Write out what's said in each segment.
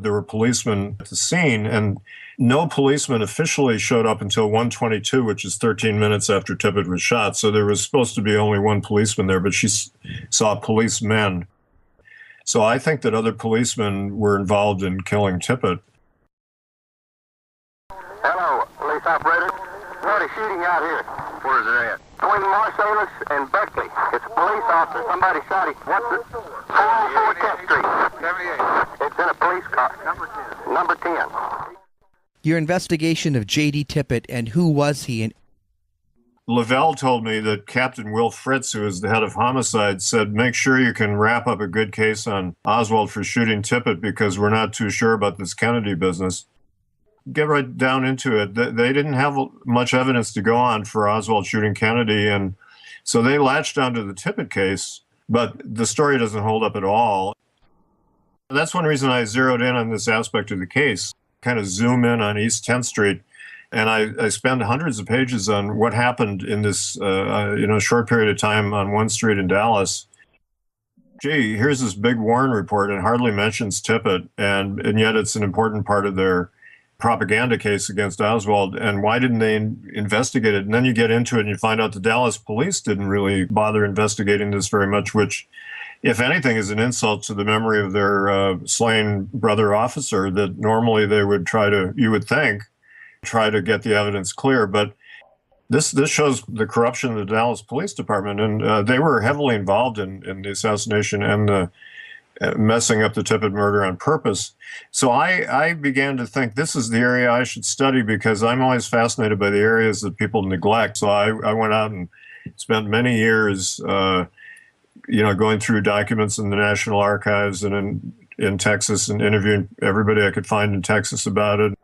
there were policemen at the scene, and no policeman officially showed up until 1:22, which is 13 minutes after Tippit was shot. So there was supposed to be only one policeman there, but she saw policemen. So I think that other policemen were involved in killing Tippit. Hello, police operator. What is shooting out here? Where is it at? Between Marsalis and Beckley. It's a police officer. Somebody shot him. What's it? 404 10th Street. 78. It's in a police car. Number 10. Number 10. Your investigation of J.D. Tippit and who was he? And Lavelle told me that Captain Will Fritz, who is the head of homicide, said, make sure you can wrap up a good case on Oswald for shooting Tippit because we're not too sure about this Kennedy business. Get right down into it. They didn't have much evidence to go on for Oswald shooting Kennedy, and so they latched onto the Tippit case, but the story doesn't hold up at all. That's one reason I zeroed in on this aspect of the case, kind of zoom in on East 10th Street, and I spend hundreds of pages on what happened in this short period of time on one street in Dallas. Gee, here's this big Warren report and hardly mentions Tippit, and yet it's an important part of their propaganda case against Oswald, and why didn't they investigate it? And then you get into it and you find out the Dallas police didn't really bother investigating this very much, which, if anything, is an insult to the memory of their slain brother officer, that normally they would try to, you would think, try to get the evidence clear. But this shows the corruption of the Dallas Police Department, and they were heavily involved in the assassination and the messing up the Tippit murder on purpose. So I began to think this is the area I should study because I'm always fascinated by the areas that people neglect. So I went out and spent many years, going through documents in the National Archives and in Texas and interviewing everybody I could find in Texas about it.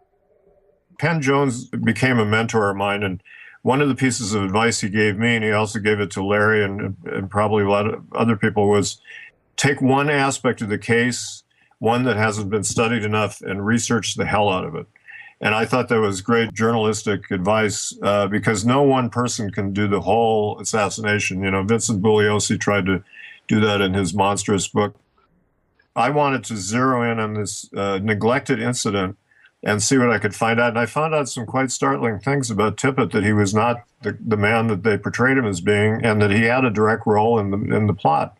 Penn Jones became a mentor of mine, and one of the pieces of advice he gave me, and he also gave it to Larry and probably a lot of other people, was take one aspect of the case, one that hasn't been studied enough, and research the hell out of it. And I thought that was great journalistic advice because no one person can do the whole assassination. Vincent Bugliosi tried to do that in his monstrous book. I wanted to zero in on this neglected incident and see what I could find out. And I found out some quite startling things about Tippit, that he was not the man that they portrayed him as being, and that he had a direct role in the plot.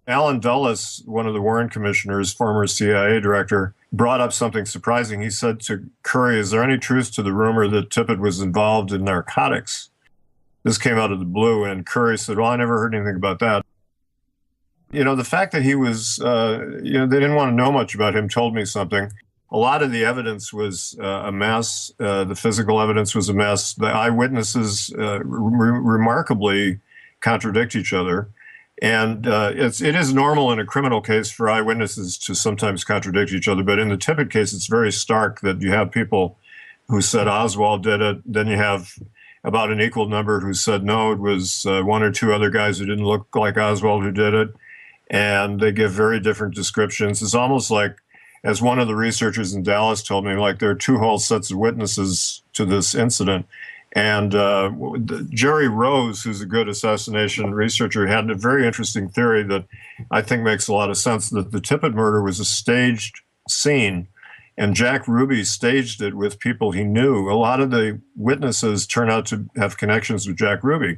Alan Dulles, one of the Warren commissioners, former CIA director, brought up something surprising. He said to Curry, is there any truth to the rumor that Tippit was involved in narcotics? This came out of the blue, and Curry said, well, I never heard anything about that. The fact that he was, they didn't want to know much about him told me something. A lot of the evidence was a mess. The physical evidence was a mess. The eyewitnesses remarkably contradict each other. And it is normal in a criminal case for eyewitnesses to sometimes contradict each other. But in the Tippit case, it's very stark that you have people who said Oswald did it. Then you have about an equal number who said, no, it was one or two other guys who didn't look like Oswald who did it. And they give very different descriptions. It's almost like, as one of the researchers in Dallas told me, like there are two whole sets of witnesses to this incident. And Jerry Rose, who's a good assassination researcher, had a very interesting theory that I think makes a lot of sense, that the Tippit murder was a staged scene, and Jack Ruby staged it with people he knew. A lot of the witnesses turn out to have connections with Jack Ruby.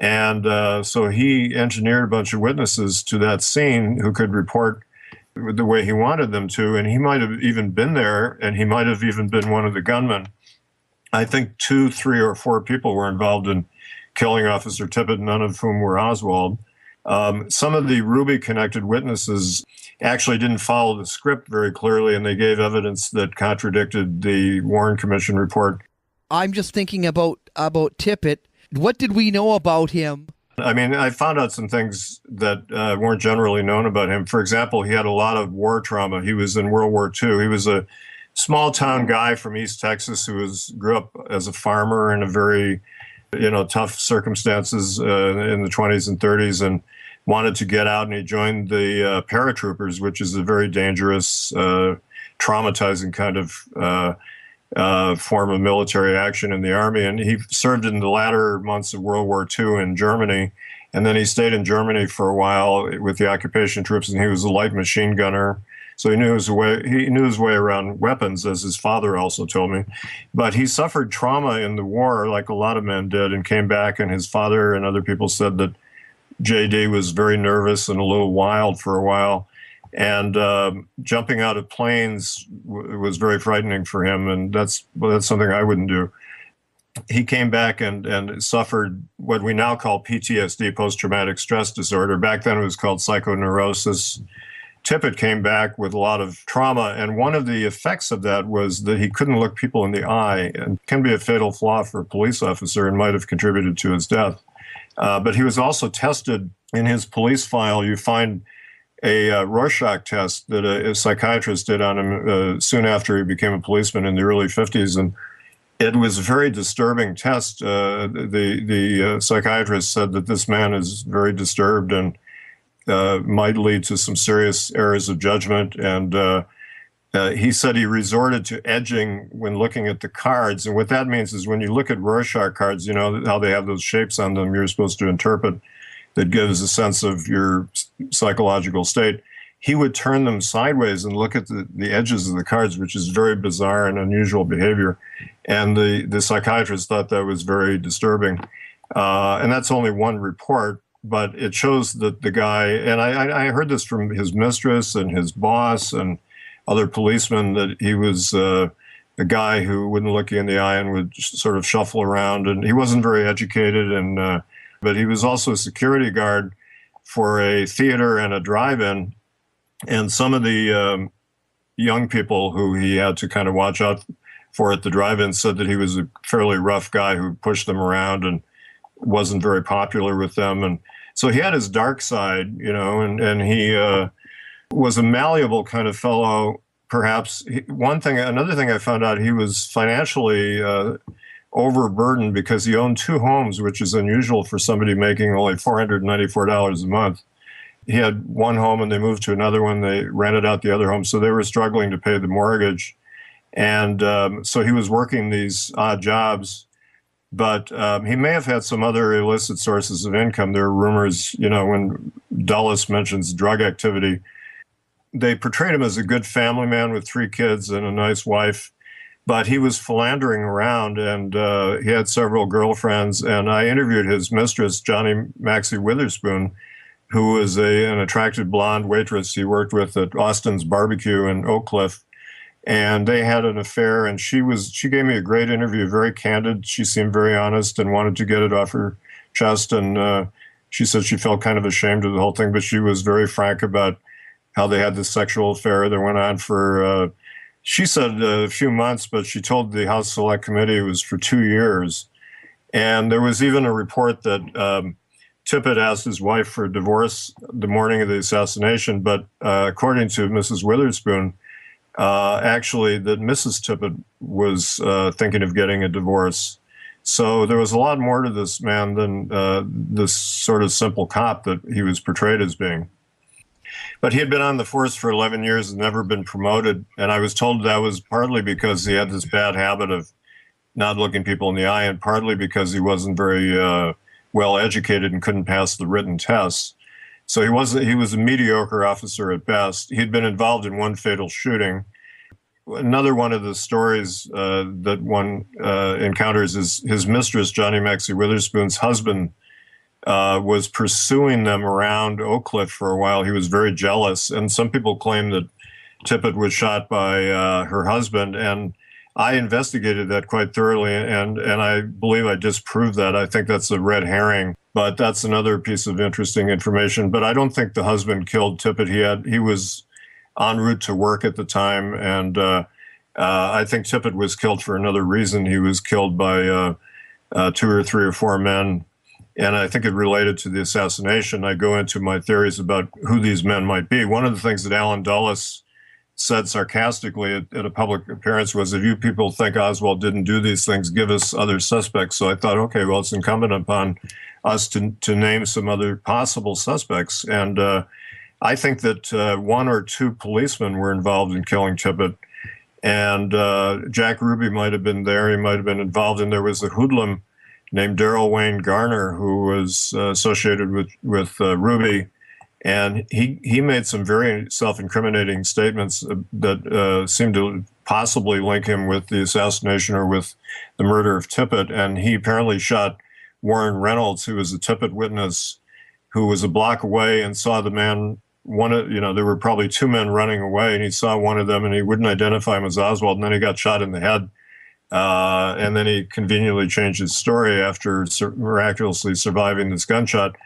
And so he engineered a bunch of witnesses to that scene who could report the way he wanted them to, and he might have even been there, and he might have even been one of the gunmen. I think 2, 3, or 4 people were involved in killing Officer Tippit, none of whom were Oswald. Some of the Ruby-connected witnesses actually didn't follow the script very clearly, and they gave evidence that contradicted the Warren Commission report. I'm just thinking about Tippit. What did we know about him? I mean, I found out some things that weren't generally known about him. For example, he had a lot of war trauma. He was in World War II. He was a small-town guy from East Texas who grew up as a farmer in a very, tough circumstances in the 20s and 30s, and wanted to get out, and he joined the paratroopers, which is a very dangerous, traumatizing kind of form of military action in the Army. And he served in the latter months of World War II in Germany. And then he stayed in Germany for a while with the occupation troops, and he was a light machine gunner. So he knew his way around weapons, as his father also told me. But he suffered trauma in the war, like a lot of men did, and came back. And his father and other people said that JD was very nervous and a little wild for a while. And jumping out of planes was very frightening for him, and that's something I wouldn't do. He came back and suffered what we now call PTSD, post-traumatic stress disorder. Back then it was called psychoneurosis. Tippit came back with a lot of trauma, and one of the effects of that was that he couldn't look people in the eye, and can be a fatal flaw for a police officer and might have contributed to his death. But he was also tested in his police file. You find a Rorschach test that a psychiatrist did on him soon after he became a policeman in the early 50s. And it was a very disturbing test. The psychiatrist said that this man is very disturbed and might lead to some serious errors of judgment. And he said he resorted to edging when looking at the cards. And what that means is when you look at Rorschach cards, you know how they have those shapes on them you're supposed to interpret that gives a sense of your psychological state. He would turn them sideways and look at the edges of the cards, which is very bizarre and unusual behavior. And the psychiatrist thought that was very disturbing. And that's only one report, but it shows that the guy, and I heard this from his mistress and his boss and other policemen, that he was a guy who wouldn't look you in the eye and would sort of shuffle around. And he wasn't very educated, but he was also a security guard for a theater and a drive-in. And some of the young people who he had to kind of watch out for at the drive-in said that he was a fairly rough guy who pushed them around and wasn't very popular with them. And so he had his dark side, you know, and he was a malleable kind of fellow. Perhaps another thing I found out, he was financially overburdened because he owned two homes, which is unusual for somebody making only $494 a month. He had one home and they moved to another one. They rented out the other home. So they were struggling to pay the mortgage. And so he was working these odd jobs, but he may have had some other illicit sources of income. There are rumors, you know, when Dulles mentions drug activity, they portrayed him as a good family man with 3 kids and a nice wife. But he was philandering around, and he had several girlfriends. And I interviewed his mistress, Johnny Maxie Witherspoon, who was an attractive blonde waitress he worked with at Austin's Barbecue in Oak Cliff. And they had an affair, and she gave me a great interview, very candid. She seemed very honest and wanted to get it off her chest. And she said she felt kind of ashamed of the whole thing, but she was very frank about how they had this sexual affair that went on for she said a few months, but she told the House Select Committee it was for 2 years. And there was even a report that Tippit asked his wife for a divorce the morning of the assassination, but according to Mrs. Witherspoon, actually that Mrs. Tippit was thinking of getting a divorce. So there was a lot more to this man than this sort of simple cop that he was portrayed as being. But he had been on the force for 11 years and never been promoted. And I was told that was partly because he had this bad habit of not looking people in the eye, and partly because he wasn't very well educated and couldn't pass the written tests. So he was a mediocre officer at best. He'd been involved in one fatal shooting. Another one of the stories that one encounters is his mistress, Johnny Maxie Witherspoon's husband, was pursuing them around Oak Cliff for a while. He was very jealous. And some people claim that Tippit was shot by her husband. And I investigated that quite thoroughly, and I believe I disproved that. I think that's a red herring, but that's another piece of interesting information. But I don't think the husband killed Tippit. He was en route to work at the time, and I think Tippit was killed for another reason. He was killed by 2 or 3 or 4 men, and I think it related to the assassination. I go into my theories about who these men might be. One of the things that Alan Dulles said sarcastically at a public appearance was, if you people think Oswald didn't do these things, give us other suspects. So I thought, okay, well, it's incumbent upon us to name some other possible suspects. And I think that 1 or 2 policemen were involved in killing Tippit. And Jack Ruby might have been there. He might have been involved. And there was a hoodlum named Darrell Wayne Garner who was associated with Ruby. And he made some very self-incriminating statements that seemed to possibly link him with the assassination or with the murder of Tippit. And he apparently shot Warren Reynolds, who was a Tippit witness, who was a block away and saw the man. There were probably two men running away, and he saw one of them, and he wouldn't identify him as Oswald. And then he got shot in the head. And then he conveniently changed his story after miraculously surviving this gunshot.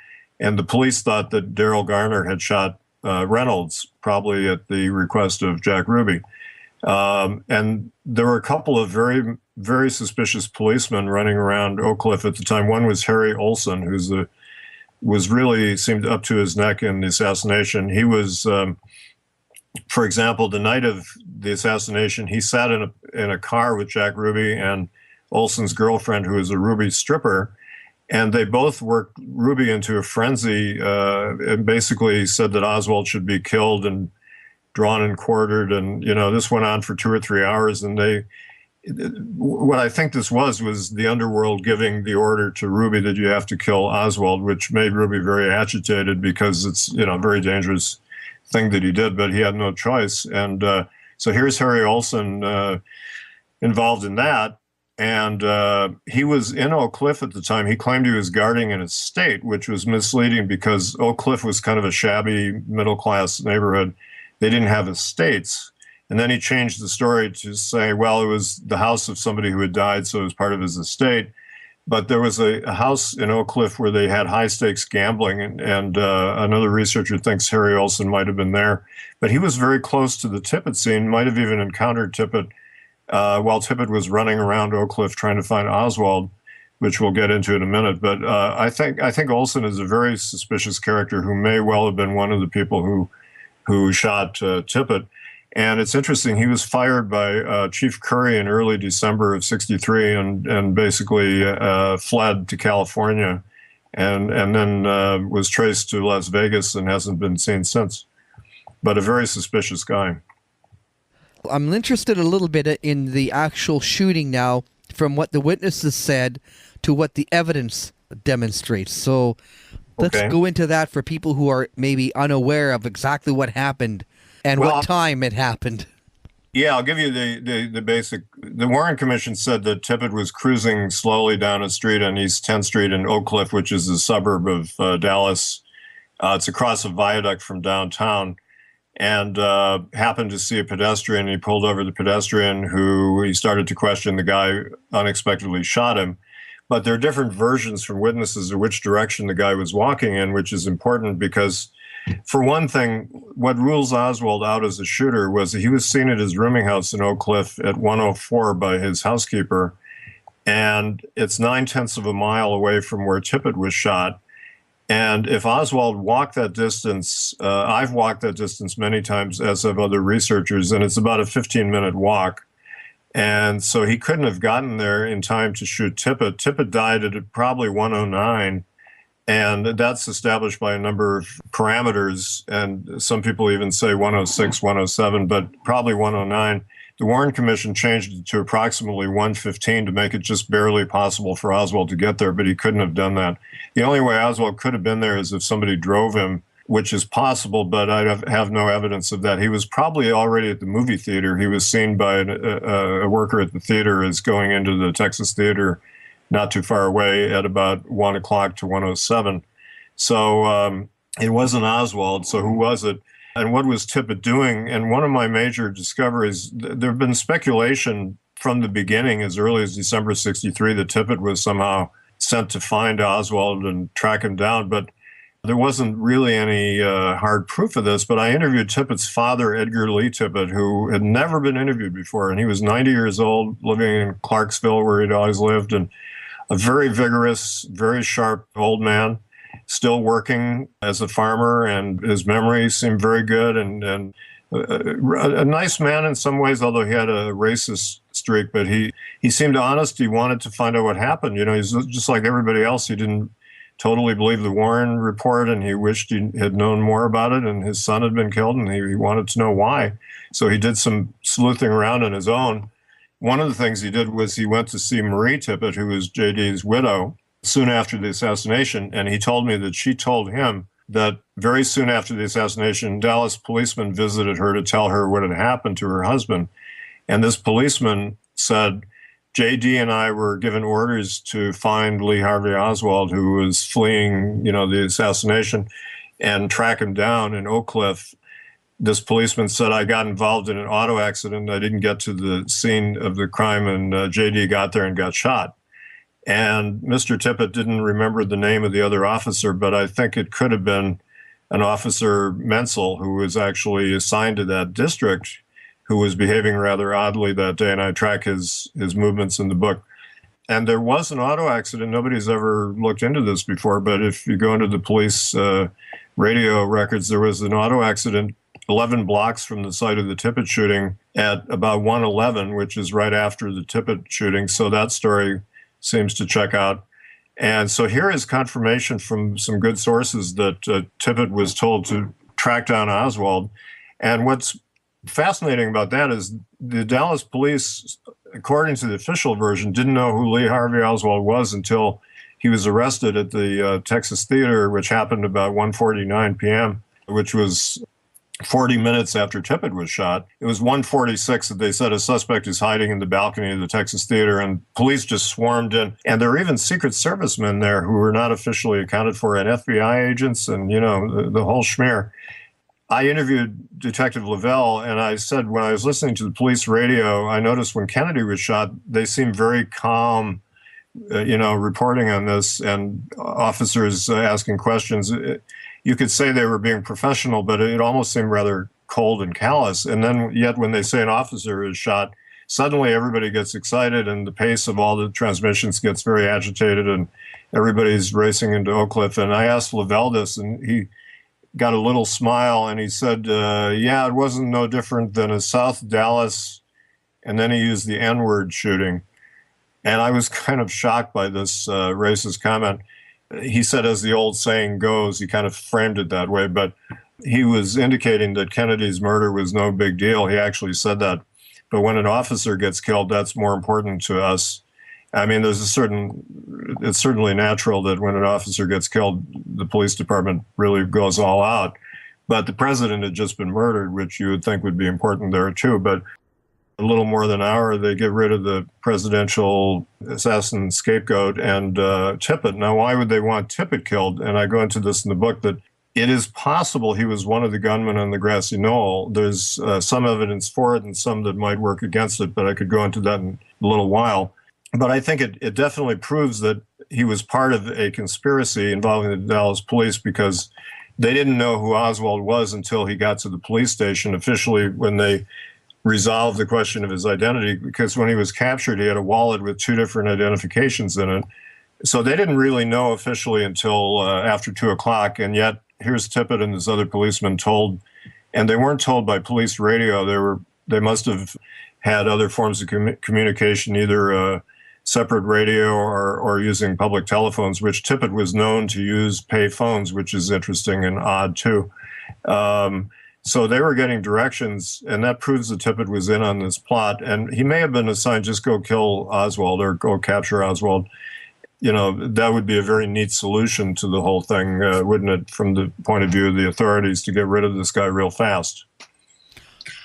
And the police thought that Daryl Garner had shot Reynolds, probably at the request of Jack Ruby. And there were a couple of very, very suspicious policemen running around Oak Cliff at the time. One was Harry Olson, was really seemed up to his neck in the assassination. He was, for example, the night of the assassination, he sat in a car with Jack Ruby and Olson's girlfriend, who was a Ruby stripper. And they both worked Ruby into a frenzy and basically said that Oswald should be killed and drawn and quartered. And, this went on for 2 or 3 hours. And what I think this was the underworld giving the order to Ruby that you have to kill Oswald, which made Ruby very agitated because it's, a very dangerous thing that he did, but he had no choice. And so here's Harry Olson involved in that. And he was in Oak Cliff at the time. He claimed he was guarding an estate, which was misleading because Oak Cliff was kind of a shabby middle-class neighborhood. They didn't have estates. And then he changed the story to say, well, it was the house of somebody who had died, so it was part of his estate. But there was a house in Oak Cliff where they had high-stakes gambling, and another researcher thinks Harry Olson might have been there. But he was very close to the Tippit scene, might have even encountered Tippit while Tippit was running around Oak Cliff trying to find Oswald, which we'll get into in a minute. But I think Olson is a very suspicious character who may well have been one of the people who shot Tippit. And it's interesting, he was fired by Chief Curry in early December of '63 and basically fled to California and then was traced to Las Vegas and hasn't been seen since. But a very suspicious guy. I'm interested a little bit in the actual shooting now, from what the witnesses said to what the evidence demonstrates. So let's go into that for people who are maybe unaware of exactly what happened and what time it happened. Yeah, I'll give you the basic. The Warren Commission said that Tippit was cruising slowly down a street on East 10th Street in Oak Cliff, which is a suburb of Dallas. It's across a viaduct from downtown. And happened to see a pedestrian. He pulled over the pedestrian who he started to question. The guy unexpectedly shot him. But there are different versions from witnesses of which direction the guy was walking in, which is important because, for one thing, what rules Oswald out as a shooter was that he was seen at his rooming house in Oak Cliff at 104 by his housekeeper. And it's 9/10 of a mile away from where Tippit was shot. And if Oswald walked that distance, I've walked that distance many times, as have other researchers, and it's about a 15-minute walk. And so he couldn't have gotten there in time to shoot Tippit. Tippit died at probably 109, and that's established by a number of parameters. And some people even say 106, 107, but probably 109. The Warren Commission changed it to approximately 115 to make it just barely possible for Oswald to get there, but he couldn't have done that. The only way Oswald could have been there is if somebody drove him, which is possible, but I have no evidence of that. He was probably already at the movie theater. He was seen by a worker at the theater as going into the Texas Theater not too far away at about 1 o'clock to 1:07. So it wasn't Oswald. So who was it? And what was Tippit doing? And one of my major discoveries, there have been speculation from the beginning, as early as December '63, that Tippit was somehow sent to find Oswald and track him down. But there wasn't really any hard proof of this. But I interviewed Tippit's father, Edgar Lee Tippit, who had never been interviewed before. And he was 90 years old, living in Clarksville, where he'd always lived, and a very vigorous, very sharp old man, still working as a farmer, and his memory seemed very good, and a nice man in some ways, although he had a racist streak. But he seemed honest. He wanted to find out what happened. He's just like everybody else. He didn't totally believe the Warren report, and he wished he had known more about it, and his son had been killed, and he wanted to know why. So he did some sleuthing around on his own. One of the things he did was he went to see Marie Tippit, who was J.D.'s widow, soon after the assassination, and he told me that she told him that very soon after the assassination, Dallas policemen visited her to tell her what had happened to her husband. And this policeman said, JD and I were given orders to find Lee Harvey Oswald, who was fleeing, the assassination, and track him down in Oak Cliff. This policeman said, I got involved in an auto accident. I didn't get to the scene of the crime, and JD got there and got shot. And Mr. Tippit didn't remember the name of the other officer, but I think it could have been an officer, Menzel, who was actually assigned to that district, who was behaving rather oddly that day, and I track his movements in the book. And there was an auto accident. Nobody's ever looked into this before, but if you go into the police radio records, there was an auto accident 11 blocks from the site of the Tippit shooting at about 1:11, which is right after the Tippit shooting. So that story seems to check out. And so here is confirmation from some good sources that Tippit was told to track down Oswald. And what's fascinating about that is the Dallas police, according to the official version, didn't know who Lee Harvey Oswald was until he was arrested at the Texas Theater, which happened about 1:49 p.m., which was 40 minutes after Tippit was shot. It was 1:46 that they said a suspect is hiding in the balcony of the Texas Theater, and police just swarmed in. And there were even Secret Servicemen there who were not officially accounted for, and FBI agents, and, the whole schmear. I interviewed Detective Lavelle, and I said when I was listening to the police radio, I noticed when Kennedy was shot, they seemed very calm, reporting on this, and officers asking questions. You could say they were being professional, but it almost seemed rather cold and callous. And then yet when they say an officer is shot, suddenly everybody gets excited and the pace of all the transmissions gets very agitated and everybody's racing into Oak Cliff. And I asked Lavelle this, and he got a little smile and he said, it wasn't no different than a South Dallas, and then he used the N-word shooting. And I was kind of shocked by this racist comment. He said, as the old saying goes, he kind of framed it that way, but he was indicating that Kennedy's murder was no big deal. He actually said that. But when an officer gets killed, that's more important to us. I mean, it's certainly natural that when an officer gets killed, the police department really goes all out. But the president had just been murdered, which you would think would be important there too. But a little more than an hour, they get rid of the presidential assassin scapegoat and Tippit. Now, why would they want Tippit killed? And I go into this in the book that it is possible he was one of the gunmen on the grassy knoll. There's some evidence for it and some that might work against it, but I could go into that in a little while. But I think it definitely proves that he was part of a conspiracy involving the Dallas police, because they didn't know who Oswald was until he got to the police station officially when they resolved the question of his identity, because when he was captured, he had a wallet with 2 different identifications in it. So they didn't really know officially until after 2 o'clock. And yet here's Tippit and this other policeman told, and they weren't told by police radio. They must have had other forms of communication, either separate radio or using public telephones, which Tippit was known to use pay phones, which is interesting and odd too. So they were getting directions, and that proves that Tippit was in on this plot. And he may have been assigned, just go kill Oswald or go capture Oswald. That would be a very neat solution to the whole thing, wouldn't it, from the point of view of the authorities, to get rid of this guy real fast.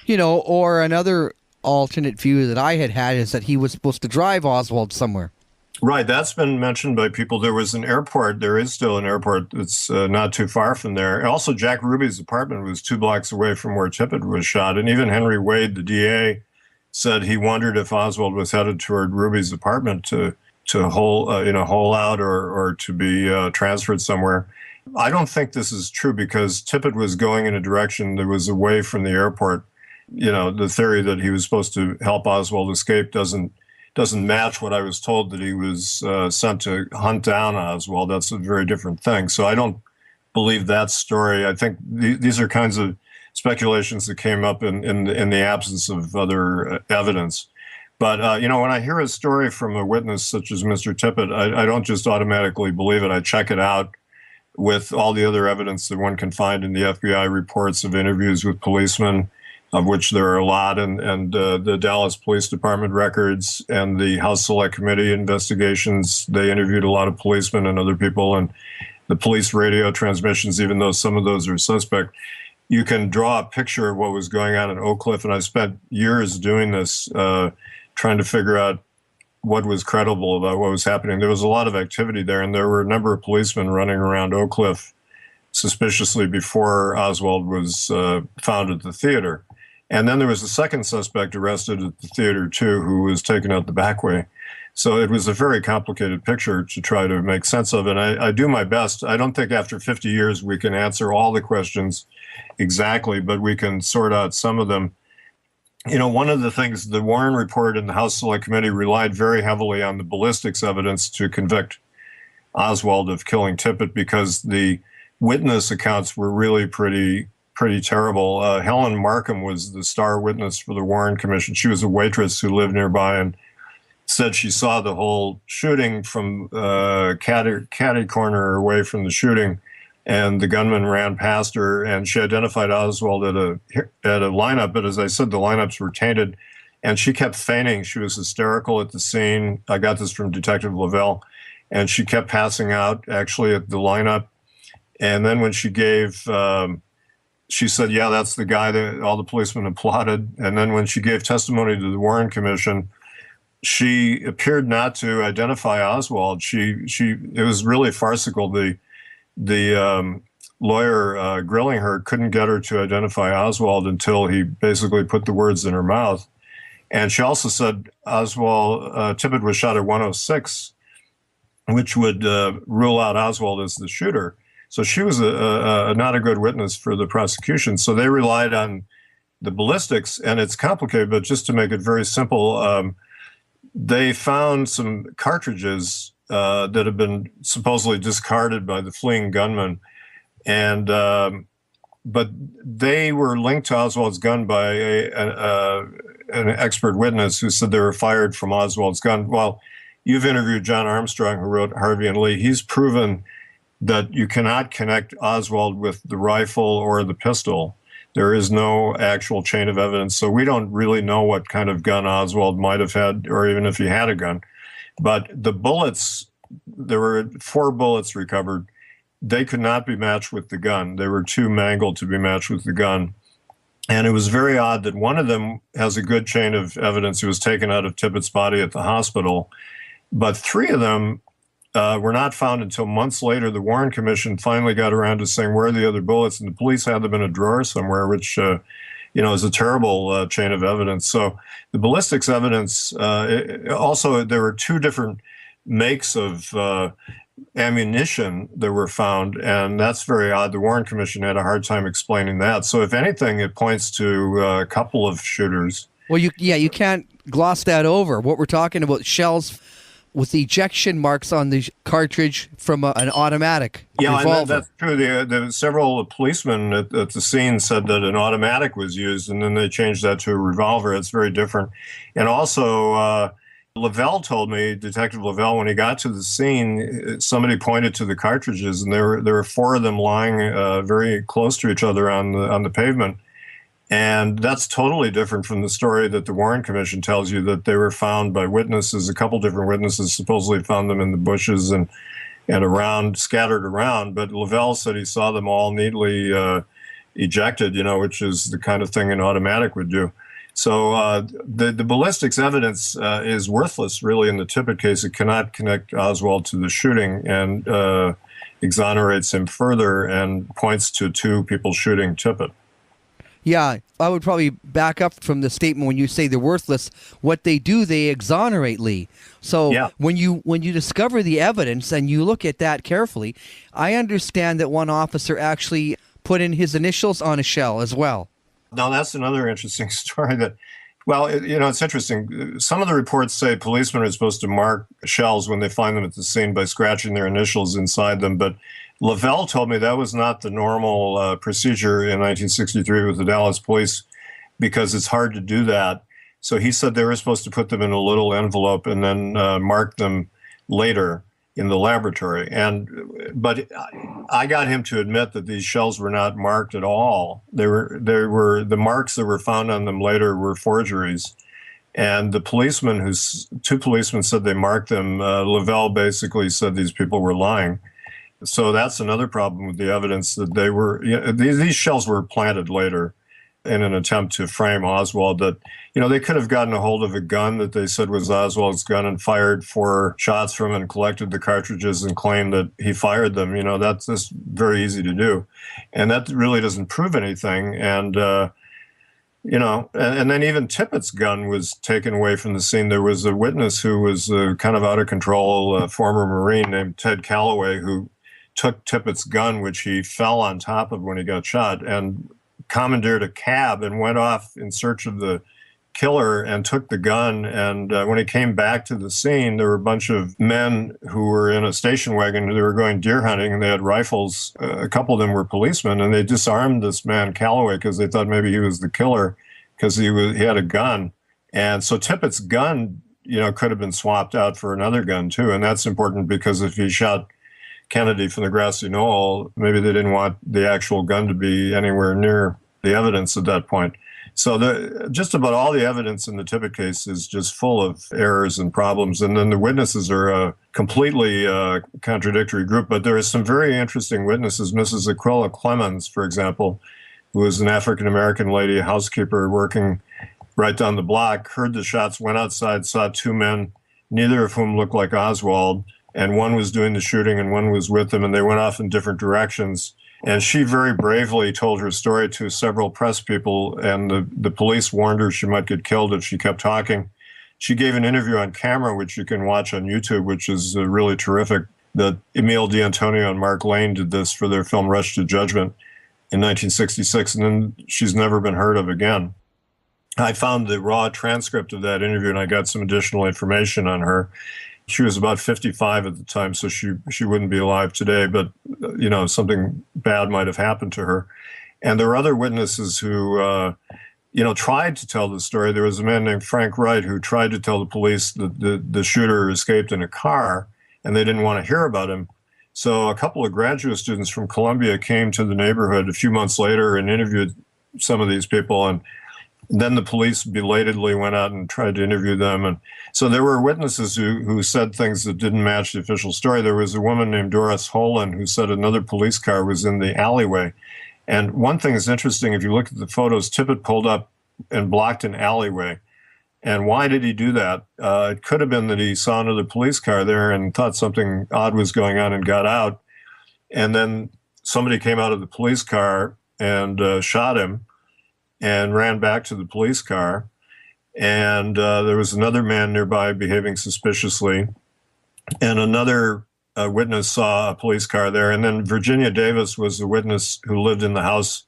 Or another alternate view that I had is that he was supposed to drive Oswald somewhere. Right, that's been mentioned by people. There was an airport, there is still an airport that's not too far from there. Also, Jack Ruby's apartment was 2 blocks away from where Tippit was shot. And even Henry Wade, the DA, said he wondered if Oswald was headed toward Ruby's apartment to hole out or to be transferred somewhere. I don't think this is true, because Tippit was going in a direction that was away from the airport. The theory that he was supposed to help Oswald escape doesn't match what I was told, that he was sent to hunt down Oswald. That's a very different thing. So I don't believe that story. I think these are kinds of speculations that came up in the absence of other evidence. But, when I hear a story from a witness such as Mr. Tippit, I don't just automatically believe it. I check it out with all the other evidence that one can find in the FBI reports of interviews with policemen, of which there are a lot, and the Dallas Police Department records and the House Select Committee investigations. They interviewed a lot of policemen and other people, and the police radio transmissions, even though some of those are suspect, you can draw a picture of what was going on in Oak Cliff. And I spent years doing this, trying to figure out what was credible about what was happening. There was a lot of activity there, and there were a number of policemen running around Oak Cliff suspiciously before Oswald was found at the theater. And then there was a second suspect arrested at the theater, too, who was taken out the back way. So it was a very complicated picture to try to make sense of. And I do my best. I don't think after 50 years we can answer all the questions exactly, but we can sort out some of them. You know, one of the things, the Warren report and the House Select Committee relied very heavily on the ballistics evidence to convict Oswald of killing Tippit, because the witness accounts were really pretty terrible. Helen Markham was the star witness for the Warren Commission. She was a waitress who lived nearby and said she saw the whole shooting from catty corner away from the shooting, and the gunman ran past her, and she identified Oswald at a lineup. But as I said, the lineups were tainted, and she kept feigning. She was hysterical at the scene. I got this from Detective Lavelle, and she kept passing out actually at the lineup. And then when she gave, she said, "Yeah, that's the guy that all the policemen applauded." And then when she gave testimony to the Warren Commission, she appeared not to identify Oswald. It was really farcical. The lawyer grilling her couldn't get her to identify Oswald until he basically put the words in her mouth. And she also said Tippit was shot at 106, which would rule out Oswald as the shooter. So she was not a good witness for the prosecution. So they relied on the ballistics, and it's complicated, but just to make it very simple, they found some cartridges that had been supposedly discarded by the fleeing gunman, and but they were linked to Oswald's gun by an expert witness who said they were fired from Oswald's gun. Well, you've interviewed John Armstrong, who wrote Harvey and Lee. He's proven that you cannot connect Oswald with the rifle or the pistol. There is no actual chain of evidence, so we don't really know what kind of gun Oswald might have had, or even if he had a gun. But the bullets, there were 4 bullets recovered. They could not be matched with the gun. They were too mangled to be matched with the gun. And it was very odd that one of them has a good chain of evidence. It was taken out of Tippit's body at the hospital. But 3 of them were not found until months later. The Warren Commission finally got around to saying, where are the other bullets? And the police had them in a drawer somewhere, which is a terrible chain of evidence. So the ballistics evidence, also there were 2 different makes of ammunition that were found, and that's very odd. The Warren Commission had a hard time explaining that. So if anything, it points to a couple of shooters. Well, you can't gloss that over. What we're talking about, shells with the ejection marks on the cartridge from an automatic revolver. That's true. The several policemen at the scene said that an automatic was used, and then they changed that to a revolver. It's very different. And also, Lavelle told me, Detective Lavelle, when he got to the scene, somebody pointed to the cartridges, and there were 4 of them lying very close to each other on the pavement. And that's totally different from the story that the Warren Commission tells you, that they were found by witnesses. A couple different witnesses supposedly found them in the bushes and around, scattered around. But Lavelle said he saw them all neatly ejected, which is the kind of thing an automatic would do. So the ballistics evidence is worthless, really, in the Tippit case. It cannot connect Oswald to the shooting, and exonerates him further and points to 2 people shooting Tippit. Yeah, I would probably back up from the statement when you say they're worthless. What they do, they exonerate Lee. So when you discover the evidence and you look at that carefully, I understand that one officer actually put in his initials on a shell as well. Now, that's another interesting story that, well, it's interesting. Some of the reports say policemen are supposed to mark shells when they find them at the scene by scratching their initials inside them, but Lavelle told me that was not the normal procedure in 1963 with the Dallas police, because it's hard to do that. So he said they were supposed to put them in a little envelope and then mark them later in the laboratory. But I got him to admit that these shells were not marked at all. They were the marks that were found on them later were forgeries. And the 2 policemen said they marked them. Lavelle basically said these people were lying. So that's another problem with the evidence that they were, these shells were planted later in an attempt to frame Oswald, that, they could have gotten a hold of a gun that they said was Oswald's gun and fired 4 shots from it and collected the cartridges and claimed that he fired them. That's just very easy to do. And that really doesn't prove anything. And, and then even Tippit's gun was taken away from the scene. There was a witness who was kind of out of control, former Marine named Ted Calloway, who took Tippit's gun, which he fell on top of when he got shot, and commandeered a cab and went off in search of the killer and took the gun. And when he came back to the scene, there were a bunch of men who were in a station wagon. They were going deer hunting, and they had rifles. A couple of them were policemen, and they disarmed this man Calloway because they thought maybe he was the killer because he had a gun. And so Tippit's gun, could have been swapped out for another gun too. And that's important because if he shot Kennedy from the grassy knoll, maybe they didn't want the actual gun to be anywhere near the evidence at that point. So just about all the evidence in the Tippit case is just full of errors and problems. And then the witnesses are a completely contradictory group. But there are some very interesting witnesses. Mrs. Aquila Clemens, for example, who was an African-American lady, a housekeeper working right down the block, heard the shots, went outside, saw 2 men, neither of whom looked like Oswald. And one was doing the shooting and one was with him, and they went off in different directions. And she very bravely told her story to several press people, and the police warned her she might get killed if she kept talking. She gave an interview on camera, which you can watch on YouTube, which is really terrific, that Emile D'Antonio and Mark Lane did this for their film Rush to Judgment in 1966, and then she's never been heard of again. I found the raw transcript of that interview, and I got some additional information on her. She was about 55 at the time, so she wouldn't be alive today, but, something bad might have happened to her. And there were other witnesses who, tried to tell the story. There was a man named Frank Wright who tried to tell the police that the shooter escaped in a car, and they didn't want to hear about him. So a couple of graduate students from Columbia came to the neighborhood a few months later and interviewed some of these people, and then the police belatedly went out and tried to interview them. And so there were witnesses who said things that didn't match the official story. There was a woman named Doris Holan who said another police car was in the alleyway. And one thing is interesting, if you look at the photos, Tippit pulled up and blocked an alleyway. And why did he do that? It could have been that he saw another police car there and thought something odd was going on and got out. And then somebody came out of the police car and shot him and ran back to the police car. And there was another man nearby behaving suspiciously. And another witness saw a police car there. And then Virginia Davis was the witness who lived in the house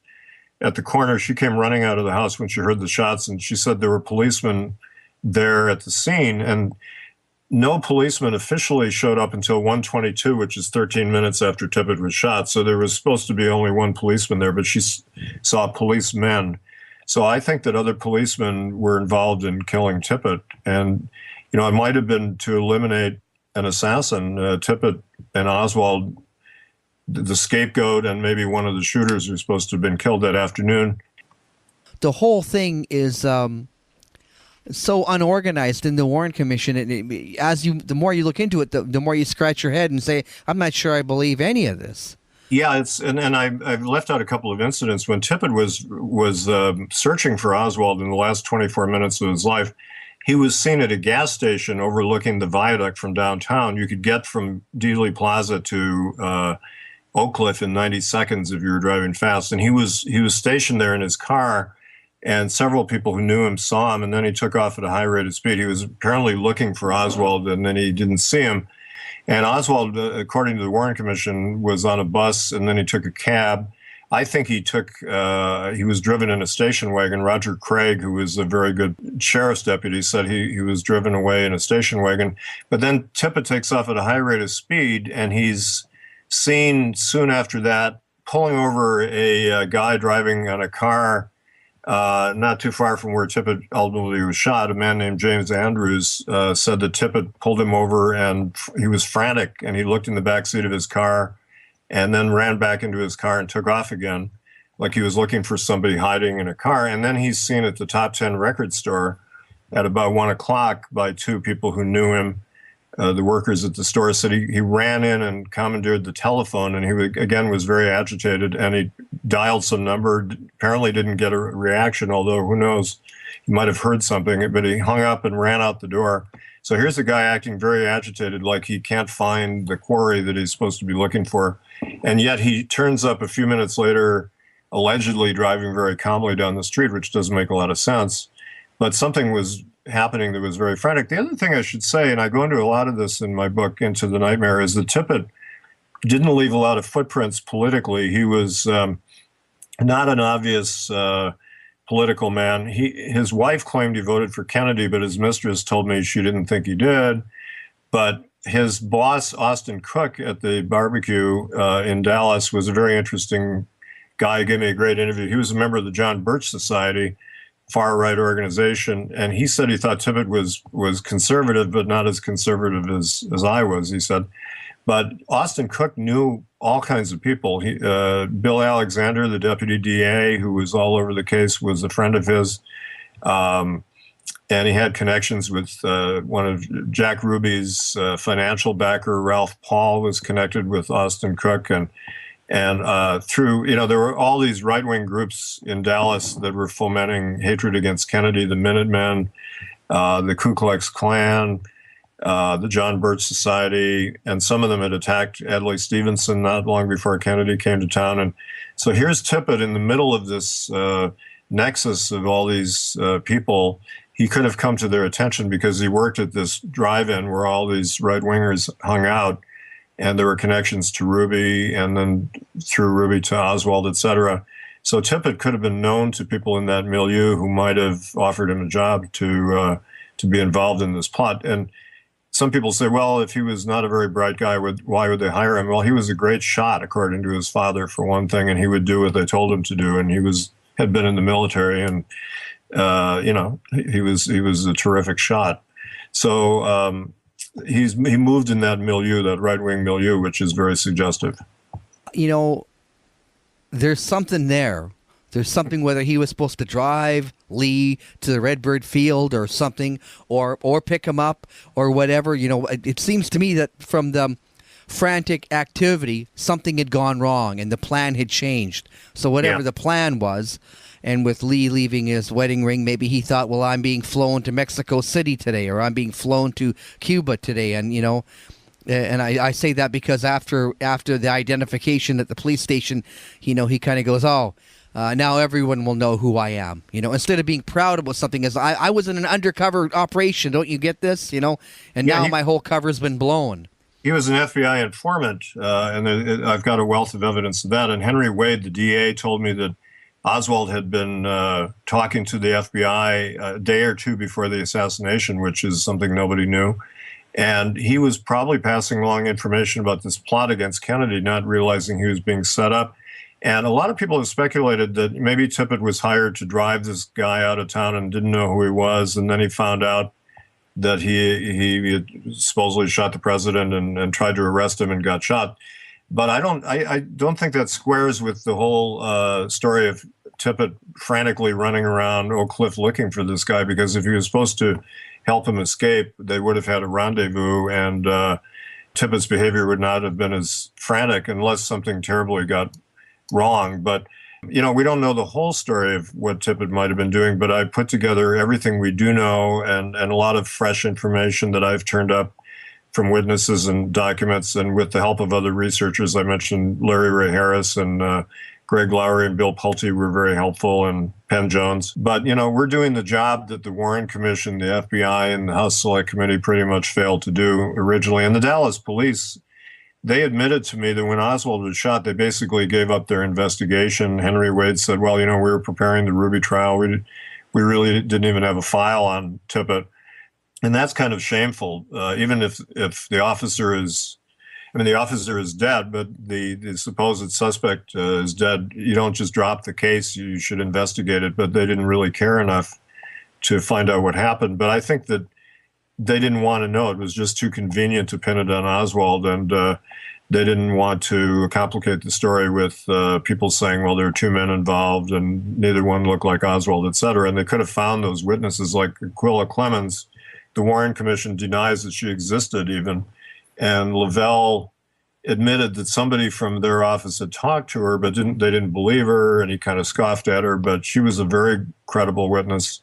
at the corner. She came running out of the house when she heard the shots, and she said there were policemen there at the scene. And no policeman officially showed up until 1:22, which is 13 minutes after Tippit was shot. So there was supposed to be only one policeman there, but she saw policemen. So I think that other policemen were involved in killing Tippit. And, it might have been to eliminate an assassin. Tippit and Oswald, the scapegoat, and maybe one of the shooters were supposed to have been killed that afternoon. The whole thing is so unorganized in the Warren Commission. The more you look into it, the more you scratch your head and say, I'm not sure I believe any of this. Yeah, and I've left out a couple of incidents. When Tippit was searching for Oswald in the last 24 minutes of his life, he was seen at a gas station overlooking the viaduct from downtown. You could get from Dealey Plaza to Oak Cliff in 90 seconds if you were driving fast. And he was stationed there in his car, and several people who knew him saw him, and then he took off at a high rate of speed. He was apparently looking for Oswald, and then he didn't see him. And Oswald, according to the Warren Commission, was on a bus, and then he took a cab. I think he was driven in a station wagon. Roger Craig, who was a very good sheriff's deputy, said he was driven away in a station wagon. But then Tippit takes off at a high rate of speed, and he's seen soon after that pulling over a guy driving on a car not too far from where Tippit ultimately was shot. A man named James Andrews said that Tippit pulled him over, and he was frantic, and he looked in the back seat of his car and then ran back into his car and took off again, like he was looking for somebody hiding in a car. And then he's seen at the Top 10 record store at about 1 o'clock by 2 people who knew him. the workers at the store said he ran in and commandeered the telephone, and again was very agitated, and he dialed some number, apparently didn't get a reaction, although who knows, he might have heard something, but he hung up and ran out the door. So here's a guy acting very agitated, like he can't find the quarry that he's supposed to be looking for. And yet he turns up a few minutes later, allegedly driving very calmly down the street, which doesn't make a lot of sense. But something was happening that was very frantic. The other thing I should say, and I go into a lot of this in my book, Into the Nightmare, is that Tippit didn't leave a lot of footprints politically. He was not an obvious political man. His wife claimed he voted for Kennedy, but his mistress told me she didn't think he did. But his boss, Austin Cook, at the barbecue in Dallas, was a very interesting guy. He gave me a great interview. He was a member of the John Birch Society, far-right organization, and he said he thought Tippit was conservative, but not as conservative as I was, he said. But Austin Cook knew all kinds of people. Bill Alexander, the deputy DA, who was all over the case, was a friend of his. And he had connections with one of Jack Ruby's financial backer, Ralph Paul, was connected with Austin Cook. And through, there were all these right-wing groups in Dallas that were fomenting hatred against Kennedy, the Minutemen, the Ku Klux Klan, the John Birch Society, and some of them had attacked Adlai Stevenson not long before Kennedy came to town. And so here's Tippit in the middle of this nexus of all these people. He could have come to their attention because he worked at this drive-in where all these right-wingers hung out, and there were connections to Ruby, and then through Ruby to Oswald, et cetera. So Tippit could have been known to people in that milieu who might have offered him a job to be involved in this plot. And some people say, well, if he was not a very bright guy, why would they hire him? Well, he was a great shot, according to his father, for one thing, and he would do what they told him to do. And he had been in the military, and he was a terrific shot. So he moved in that milieu, that right-wing milieu, which is very suggestive. There's something there. There's something, whether he was supposed to drive Lee to the Redbird Field or something, or pick him up or whatever. It seems to me that from the frantic activity, something had gone wrong and the plan had changed. So whatever the plan was, and with Lee leaving his wedding ring, maybe he thought, well, I'm being flown to Mexico City today, or I'm being flown to Cuba today. And, and I say that because after the identification at the police station, he kind of goes, now everyone will know who I am, instead of being proud about something as I was in an undercover operation. Don't you get this? And now my whole cover's been blown. He was an FBI informant, and I've got a wealth of evidence of that. And Henry Wade, the DA, told me that Oswald had been talking to the FBI a day or two before the assassination, which is something nobody knew. And he was probably passing along information about this plot against Kennedy, not realizing he was being set up. And a lot of people have speculated that maybe Tippit was hired to drive this guy out of town and didn't know who he was. And then he found out that he had supposedly shot the president and tried to arrest him and got shot. But I don't think that squares with the whole story of Tippit frantically running around Oak Cliff looking for this guy, because if he was supposed to help him escape, they would have had a rendezvous, and Tippit's behavior would not have been as frantic unless something terribly got wrong. But we don't know the whole story of what Tippit might have been doing, but I put together everything we do know and a lot of fresh information that I've turned up from witnesses and documents, and with the help of other researchers. I mentioned Larry Ray Harris and Greg Lowry and Bill Pulte were very helpful, and Penn Jones. But, we're doing the job that the Warren Commission, the FBI, and the House Select Committee pretty much failed to do originally. And the Dallas police, they admitted to me that when Oswald was shot, they basically gave up their investigation. Henry Wade said, well, we were preparing the Ruby trial. We really didn't even have a file on Tippit. And that's kind of shameful, even if the officer is, the officer is dead, but the supposed suspect is dead. You don't just drop the case. You should investigate it. But they didn't really care enough to find out what happened. But I think that they didn't want to know. It was just too convenient to pin it on Oswald, and they didn't want to complicate the story with people saying, well, there are two men involved and neither one looked like Oswald, et cetera. And they could have found those witnesses like Aquila Clemens, the Warren Commission denies that she existed even. And Lavelle admitted that somebody from their office had talked to her, but they didn't believe her, and he kind of scoffed at her, but she was a very credible witness.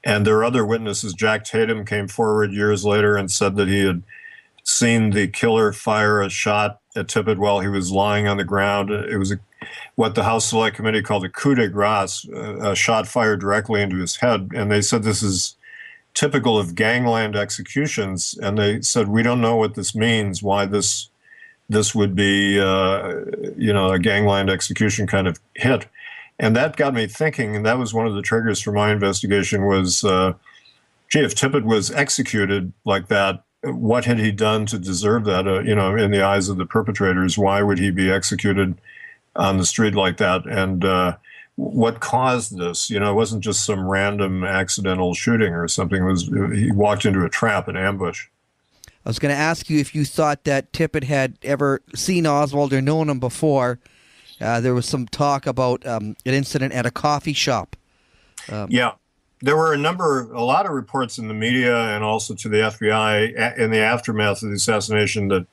And there are other witnesses. Jack Tatum came forward years later and said that he had seen the killer fire a shot at Tippit while he was lying on the ground. It was what the House Select Committee called a coup de grace, a shot fired directly into his head. And they said this is typical of gangland executions. And they said, we don't know what this means, why this would be, a gangland execution kind of hit. And that got me thinking, and that was one of the triggers for my investigation was, if Tippit was executed like that, what had he done to deserve that, in the eyes of the perpetrators? Why would he be executed on the street like that? And what caused this? It wasn't just some random accidental shooting or something. He walked into a trap, an ambush. I was going to ask you if you thought that Tippit had ever seen Oswald or known him before. There was some talk about an incident at a coffee shop. Yeah. There were a lot of reports in the media and also to the FBI in the aftermath of the assassination that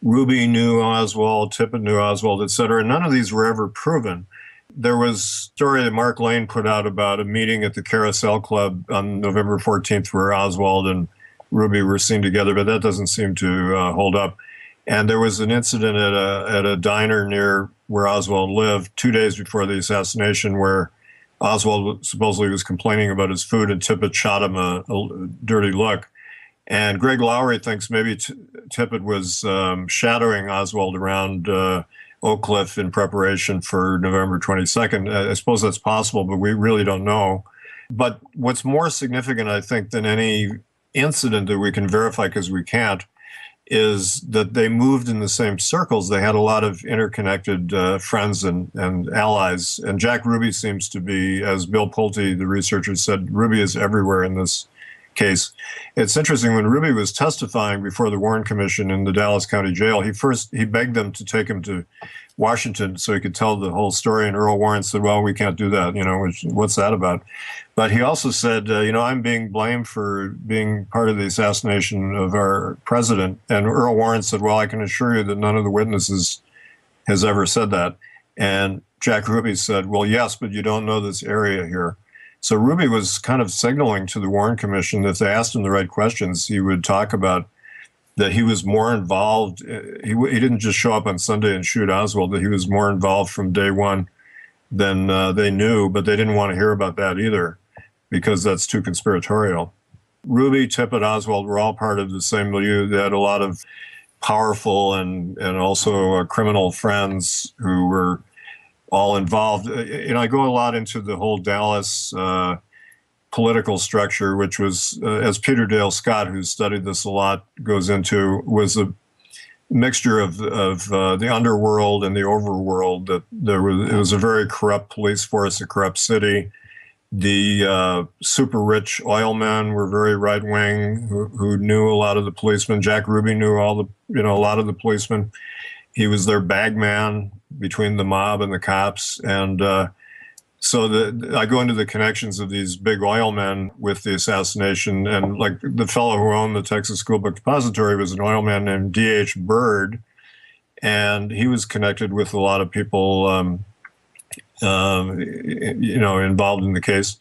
Ruby knew Oswald, Tippit knew Oswald, et cetera. None of these were ever proven. There was a story that Mark Lane put out about a meeting at the Carousel Club on November 14th where Oswald and Ruby were seen together, but that doesn't seem to hold up. And there was an incident at a diner near where Oswald lived 2 days before the assassination where Oswald supposedly was complaining about his food and Tippit shot him a dirty look. And Greg Lowry thinks maybe Tippit was shadowing Oswald around Oak Cliff in preparation for November 22nd. I suppose that's possible, but we really don't know. But what's more significant, I think, than any incident that we can verify, because we can't, is that they moved in the same circles. They had a lot of interconnected friends and allies. And Jack Ruby seems to be, as Bill Pulte, the researcher, said, Ruby is everywhere in this case. It's interesting, when Ruby was testifying before the Warren Commission in the Dallas County Jail, he begged them to take him to Washington so he could tell the whole story. And Earl Warren said, well, we can't do that. What's that about? But he also said, I'm being blamed for being part of the assassination of our president. And Earl Warren said, well, I can assure you that none of the witnesses has ever said that. And Jack Ruby said, well, yes, but you don't know this area here. So Ruby was kind of signaling to the Warren Commission that if they asked him the right questions, he would talk about that he was more involved. He didn't just show up on Sunday and shoot Oswald, that he was more involved from day one than they knew, but they didn't want to hear about that either because that's too conspiratorial. Ruby, Tippit, Oswald were all part of the same milieu. They had a lot of powerful and also criminal friends who were all involved. I go a lot into the whole Dallas political structure, which was, as Peter Dale Scott, who studied this a lot, goes into, was a mixture of the underworld and the overworld. That it was a very corrupt police force, a corrupt city. The super rich oil men were very right wing, who knew a lot of the policemen. Jack Ruby knew a lot of the policemen. He was their bag man between the mob and the cops. And so I go into the connections of these big oil men with the assassination. And like the fellow who owned the Texas School Book Depository was an oil man named D.H. Byrd. And he was connected with a lot of people, involved in the case.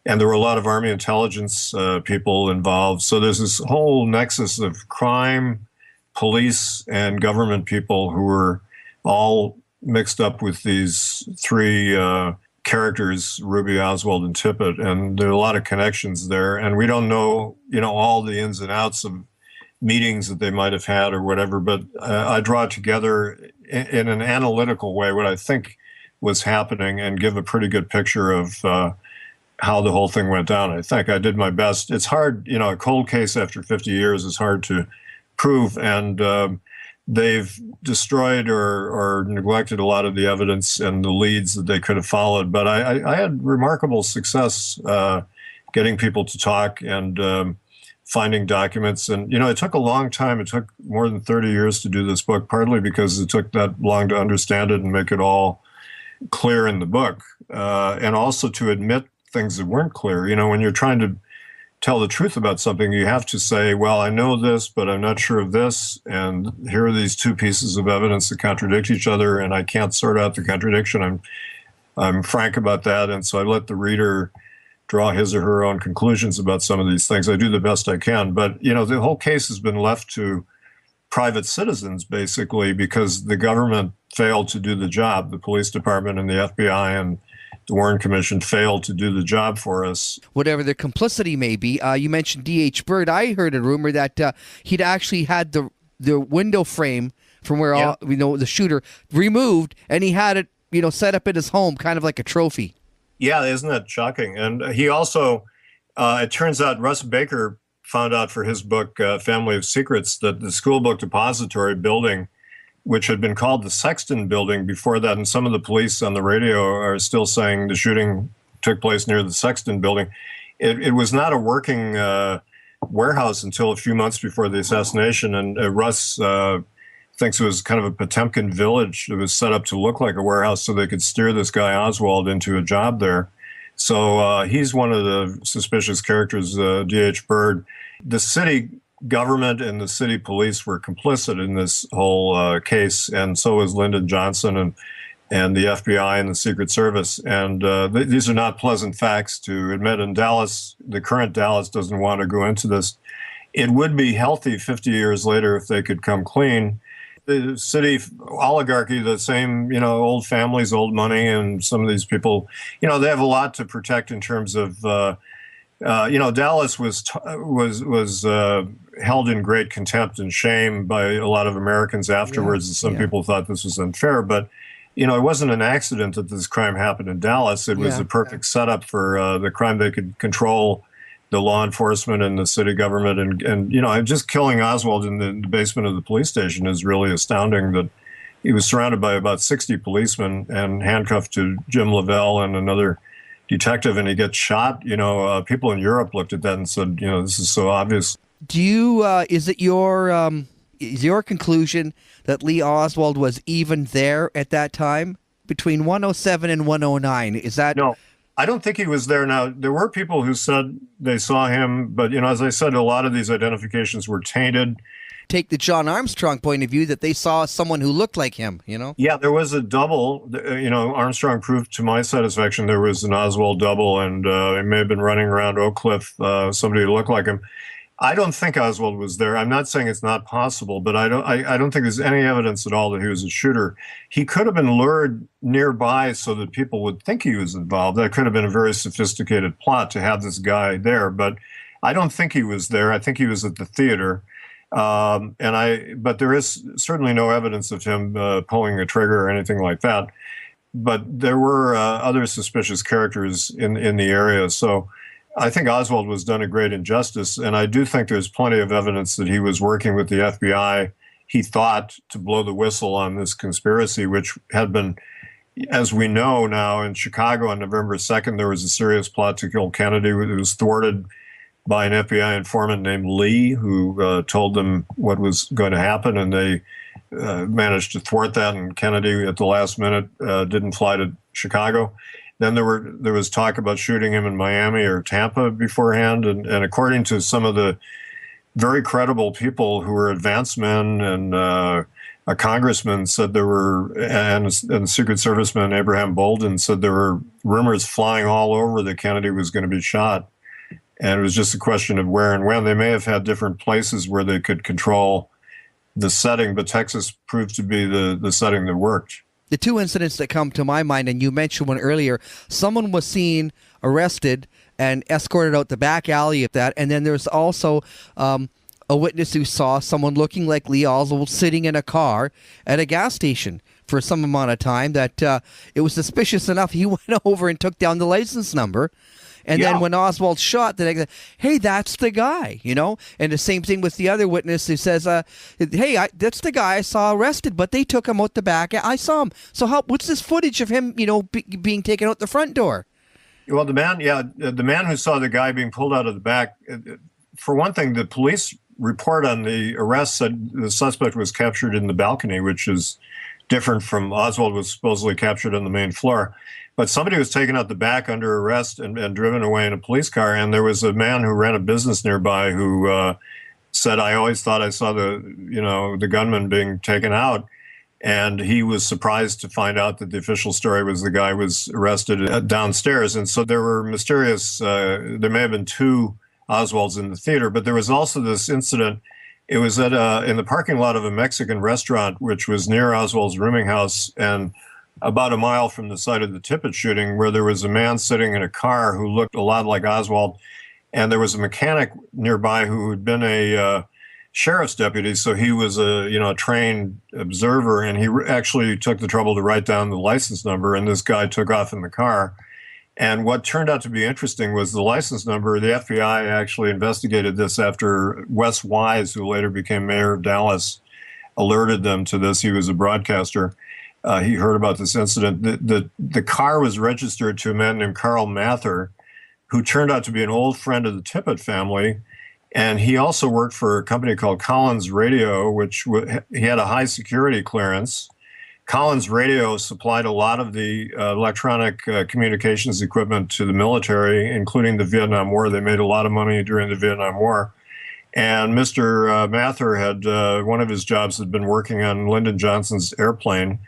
And there were a lot of Army intelligence people involved. So there's this whole nexus of crime, police, and government people who were all mixed up with these three characters, Ruby, Oswald, and Tippit. And there are a lot of connections there. And we don't know, all the ins and outs of meetings that they might have had or whatever. But I draw together in an analytical way what I think was happening and give a pretty good picture of how the whole thing went down. I think I did my best. It's hard, a cold case after 50 years is hard to prove, and they've destroyed or neglected a lot of the evidence and the leads that they could have followed. But I had remarkable success getting people to talk and finding documents. And, it took a long time. It took more than 30 years to do this book, partly because it took that long to understand it and make it all clear in the book, and also to admit things that weren't clear. When you're trying to tell the truth about something, you have to say, well, I know this, but I'm not sure of this. And here are these two pieces of evidence that contradict each other, and I can't sort out the contradiction. I'm frank about that. And so I let the reader draw his or her own conclusions about some of these things. I do the best I can. But, the whole case has been left to private citizens, basically, because the government failed to do the job. The police department and the FBI and the Warren Commission failed to do the job for us. Whatever their complicity may be, you mentioned D.H. Byrd. I heard a rumor that he'd actually had the window frame from where the shooter removed, and he had it set up in his home, kind of like a trophy. Yeah, isn't that shocking? And he also, it turns out Russ Baker found out for his book, Family of Secrets, that the school book depository building, which had been called the Sexton Building before that, and some of the police on the radio are still saying the shooting took place near the Sexton Building. It was not a working warehouse until a few months before the assassination, and Russ thinks it was kind of a Potemkin village that was set up to look like a warehouse so they could steer this guy Oswald into a job there. So he's one of the suspicious characters, D.H. Byrd. The city government and the city police were complicit in this whole case, and so was Lyndon Johnson and the FBI and the Secret Service. And these are not pleasant facts to admit. And Dallas, the current Dallas, doesn't want to go into this. It would be healthy 50 years later if they could come clean. The city oligarchy, the same, old families, old money, and some of these people, they have a lot to protect in terms of, Dallas was held in great contempt and shame by a lot of Americans afterwards. And some people thought this was unfair, but it wasn't an accident that this crime happened in Dallas. It was a perfect setup for the crime. They could control the law enforcement and the city government, and just killing Oswald in the basement of the police station is really astounding. That he was surrounded by about 60 policemen and handcuffed to Jim Lavelle and another detective, and he gets shot. People in Europe looked at that and said, this is so obvious. Do you? Is it your conclusion that Lee Oswald was even there at that time between 107 and 109? Is that no? I don't think he was there. Now, there were people who said they saw him, but, as I said, a lot of these identifications were tainted. Take the John Armstrong point of view that they saw someone who looked like him, Yeah, there was a double. Armstrong proved to my satisfaction there was an Oswald double, and it may have been running around Oak Cliff, somebody who looked like him. I don't think Oswald was there. I'm not saying it's not possible, but I don't think there's any evidence at all that he was a shooter. He could have been lured nearby so that people would think he was involved. That could have been a very sophisticated plot to have this guy there, but I don't think he was there. I think he was at the theater. But there is certainly no evidence of him pulling a trigger or anything like that. But there were other suspicious characters in the area. So I think Oswald was done a great injustice, and I do think there's plenty of evidence that he was working with the FBI, he thought, to blow the whistle on this conspiracy, which had been, as we know now, in Chicago on November 2nd, there was a serious plot to kill Kennedy. It was thwarted by an FBI informant named Lee, who told them what was going to happen, and they managed to thwart that, and Kennedy, at the last minute, didn't fly to Chicago. Then there was talk about shooting him in Miami or Tampa beforehand, and according to some of the very credible people who were advance men, and a congressman said there were, and Secret Serviceman Abraham Bolden said there were rumors flying all over that Kennedy was going to be shot, and it was just a question of where and when. They may have had different places where they could control the setting, but Texas proved to be the setting that worked. The two incidents that come to my mind, and you mentioned one earlier, someone was seen arrested and escorted out the back alley of that, and then there's also a witness who saw someone looking like Lee Oswald sitting in a car at a gas station for some amount of time that it was suspicious enough he went over and took down the license number. And then when Oswald shot, they said, hey, that's the guy, And the same thing with the other witness who says, hey, that's the guy I saw arrested, but they took him out the back. I saw him. So what's this footage of him, being taken out the front door? Well, the man who saw the guy being pulled out of the back, for one thing, the police report on the arrest said the suspect was captured in the balcony, which is different from Oswald was supposedly captured on the main floor. But somebody was taken out the back under arrest and driven away in a police car. And there was a man who ran a business nearby who said, I always thought I saw the gunman being taken out. And he was surprised to find out that the official story was the guy was arrested downstairs. And so there were mysterious, there may have been two Oswalds in the theater, but there was also this incident. It was at in the parking lot of a Mexican restaurant, which was near Oswald's rooming house and about a mile from the site of the Tippit shooting, where there was a man sitting in a car who looked a lot like Oswald. And there was a mechanic nearby who had been a sheriff's deputy, so he was a trained observer, and he actually took the trouble to write down the license number, and this guy took off in the car. And what turned out to be interesting was the license number. The FBI actually investigated this after Wes Wise, who later became mayor of Dallas, alerted them to this. He was a broadcaster. He heard about this incident. The car was registered to a man named Carl Mather, who turned out to be an old friend of the Tippit family. And he also worked for a company called Collins Radio, which he had a high security clearance. Collins Radio supplied a lot of the electronic communications equipment to the military, including the Vietnam War. They made a lot of money during the Vietnam War. And Mr. Mather had, one of his jobs had been working on Lyndon Johnson's airplane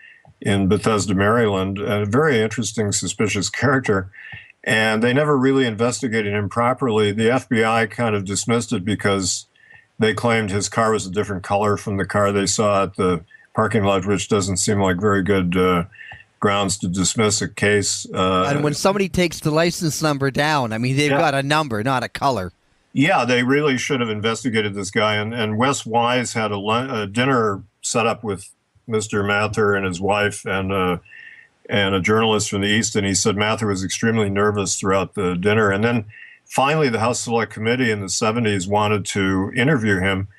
in Bethesda, Maryland, a very interesting, suspicious character. And they never really investigated him properly. The FBI kind of dismissed it because they claimed his car was a different color from the car they saw at the parking lot, which doesn't seem like very good grounds to dismiss a case. And when somebody takes the license number down, I mean, they've got a number, not a color. Yeah, they really should have investigated this guy. And Wes Wise had a dinner set up with Mr. Mather and his wife and a journalist from the East, and he said Mather was extremely nervous throughout the dinner. And then finally, the House Select Committee in the 70s wanted to interview him,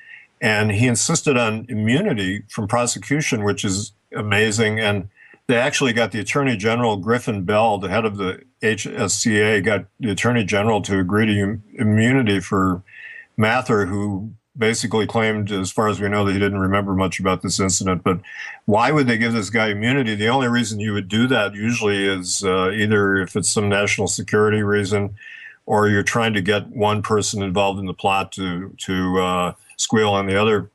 and he insisted on immunity from prosecution, which is amazing. And they actually got the Attorney General, Griffin Bell, the head of the HSCA, got the Attorney General to agree to immunity for Mather, who basically claimed, as far as we know, that he didn't remember much about this incident. But why would they give this guy immunity? The only reason you would do that usually is either if it's some national security reason, or you're trying to get one person involved in the plot to squeal on the other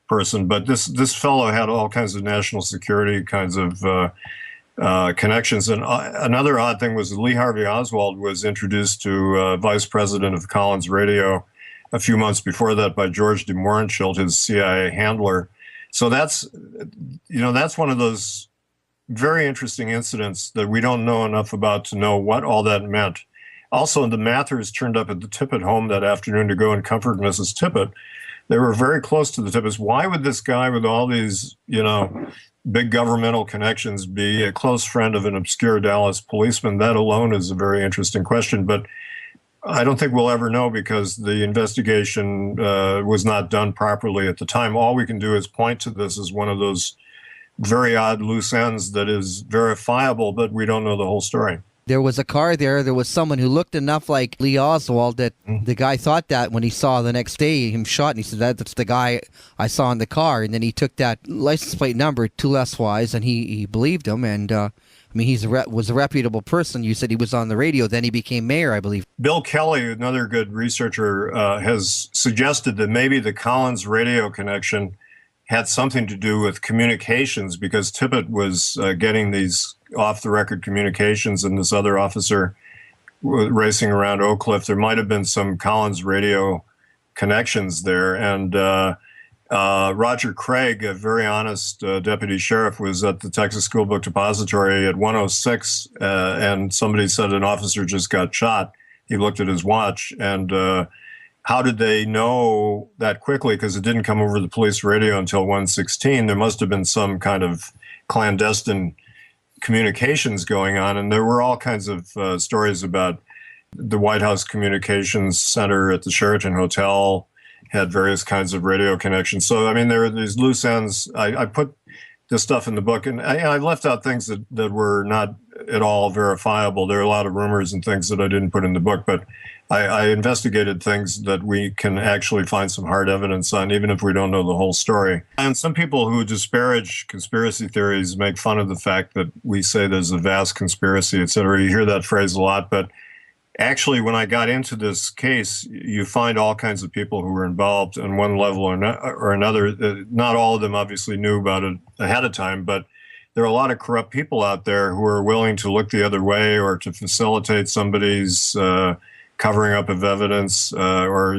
person. But this fellow had all kinds of national security kinds of connections. And another odd thing was Lee Harvey Oswald was introduced to vice president of Collins Radio a few months before that by George de Mohrenschildt, his CIA handler. So that's one of those very interesting incidents that we don't know enough about to know what all that meant. Also, the Mathers turned up at the Tippit home that afternoon to go and comfort Mrs. Tippit. They were very close to the Tippits. Why would this guy with all these, big governmental connections be a close friend of an obscure Dallas policeman? That alone is a very interesting question. But I don't think we'll ever know because the investigation was not done properly at the time. All we can do is point to this as one of those very odd loose ends that is verifiable, but we don't know the whole story. There was a car there. There was someone who looked enough like Lee Oswald that the guy thought that when he saw the next day him shot, and he said, that's the guy I saw in the car. And then he took that license plate number to Les Wise, and he believed him. And he was a reputable person. You said he was on the radio. Then he became mayor, I believe. Bill Kelly, another good researcher, has suggested that maybe the Collins radio connection had something to do with communications, because Tippit was getting these off-the-record communications, and this other officer racing around Oak Cliff. There might have been some Collins radio connections there. And Roger Craig, a very honest deputy sheriff, was at the Texas School Book Depository at 1:06, and somebody said an officer just got shot. He looked at his watch, and how did they know that quickly? Because it didn't come over the police radio until 1:16. There must have been some kind of clandestine communications going on, and there were all kinds of stories about the White House Communications Center at the Sheraton Hotel had various kinds of radio connections. So, there are these loose ends. I put this stuff in the book, and I left out things that were not at all verifiable. There are a lot of rumors and things that I didn't put in the book, but I investigated things that we can actually find some hard evidence on, even if we don't know the whole story. And some people who disparage conspiracy theories make fun of the fact that we say there's a vast conspiracy, et cetera. You hear that phrase a lot, but actually, when I got into this case, you find all kinds of people who were involved on one level or another. Not all of them obviously knew about it ahead of time, but there are a lot of corrupt people out there who are willing to look the other way or to facilitate somebody's covering up of evidence, or,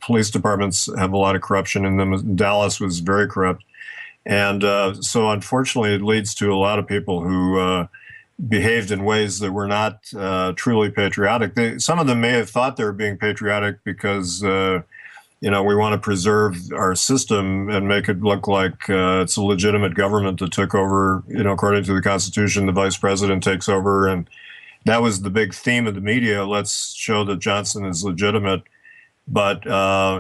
police departments have a lot of corruption in them. Dallas was very corrupt. And so unfortunately, it leads to a lot of people who behaved in ways that were not truly patriotic. Some of them may have thought they were being patriotic because, we want to preserve our system and make it look like it's a legitimate government that took over, according to the Constitution, the vice president takes over. And that was the big theme of the media. Let's show that Johnson is legitimate. But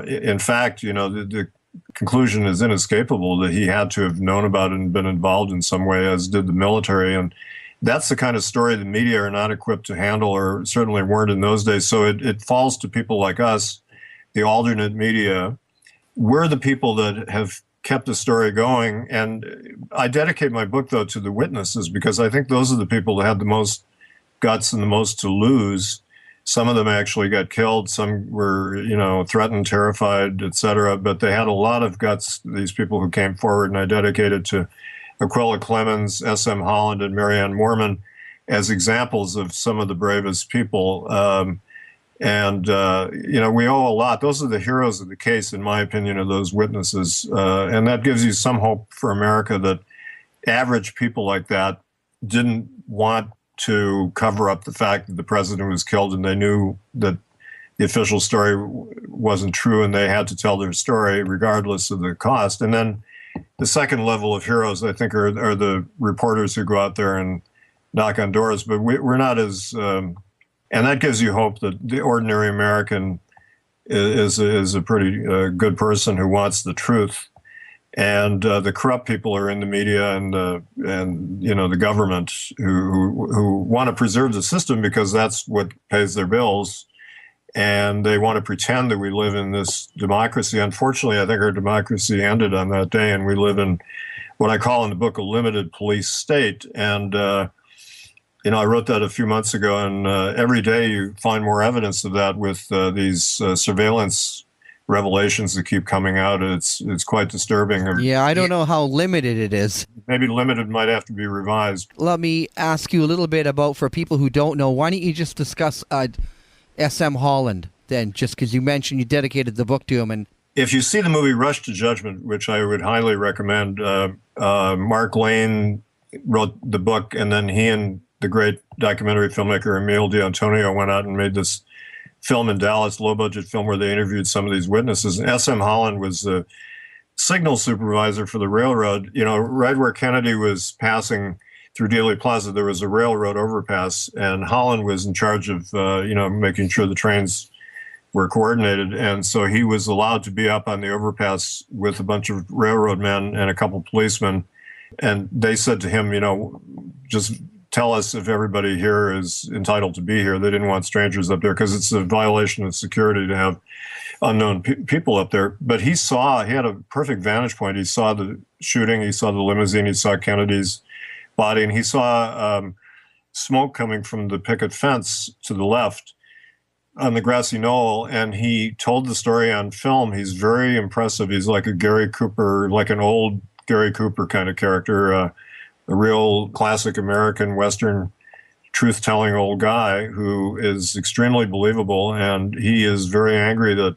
in fact, the conclusion is inescapable that he had to have known about it and been involved in some way, as did the military. And that's the kind of story the media are not equipped to handle, or certainly weren't in those days. So it falls to people like us, the alternate media. We're the people that have kept the story going. And I dedicate my book, though, to the witnesses, because I think those are the people that had the most guts and the most to lose. Some of them actually got killed. Some were, threatened, terrified, et cetera. But they had a lot of guts, these people who came forward, and I dedicated to Aquila Clemens, S.M. Holland, and Marianne Moorman as examples of some of the bravest people. We owe a lot. Those are the heroes of the case, in my opinion, of those witnesses. And that gives you some hope for America, that average people like that didn't want to cover up the fact that the president was killed, and they knew that the official story wasn't true, and they had to tell their story regardless of the cost. And then the second level of heroes, I think, are the reporters who go out there and knock on doors. But we're not as, and that gives you hope that the ordinary American is a pretty good person who wants the truth. And the corrupt people are in the media and the government who want to preserve the system because that's what pays their bills. And they want to pretend that we live in this democracy. Unfortunately, I think our democracy ended on that day, and we live in what I call in the book a limited police state. And, I wrote that a few months ago, and every day you find more evidence of that with these surveillance revelations that keep coming out. It's quite disturbing. Yeah, I don't know how limited it is. Maybe limited might have to be revised. Let me ask you a little bit about, for people who don't know, why don't you just discuss S.M. Holland then, just because you mentioned you dedicated the book to him. And if you see the movie Rush to Judgment, which I would highly recommend, Mark Lane wrote the book, and then he and the great documentary filmmaker Emile D'Antonio went out and made this film in Dallas, low-budget film, where they interviewed some of these witnesses. And S.M. Holland was the signal supervisor for the railroad. Right where Kennedy was passing through Dealey Plaza, there was a railroad overpass, and Holland was in charge of, making sure the trains were coordinated. And so he was allowed to be up on the overpass with a bunch of railroad men and a couple policemen. And they said to him, just tell us if everybody here is entitled to be here. They didn't want strangers up there because it's a violation of security to have unknown people up there. But he had a perfect vantage point. He saw the shooting, he saw the limousine, he saw Kennedy's body, and he saw smoke coming from the picket fence to the left on the grassy knoll, and he told the story on film. He's very impressive. He's like a Gary Cooper, like an old Gary Cooper kind of character, a real classic American Western truth-telling old guy who is extremely believable, and he is very angry that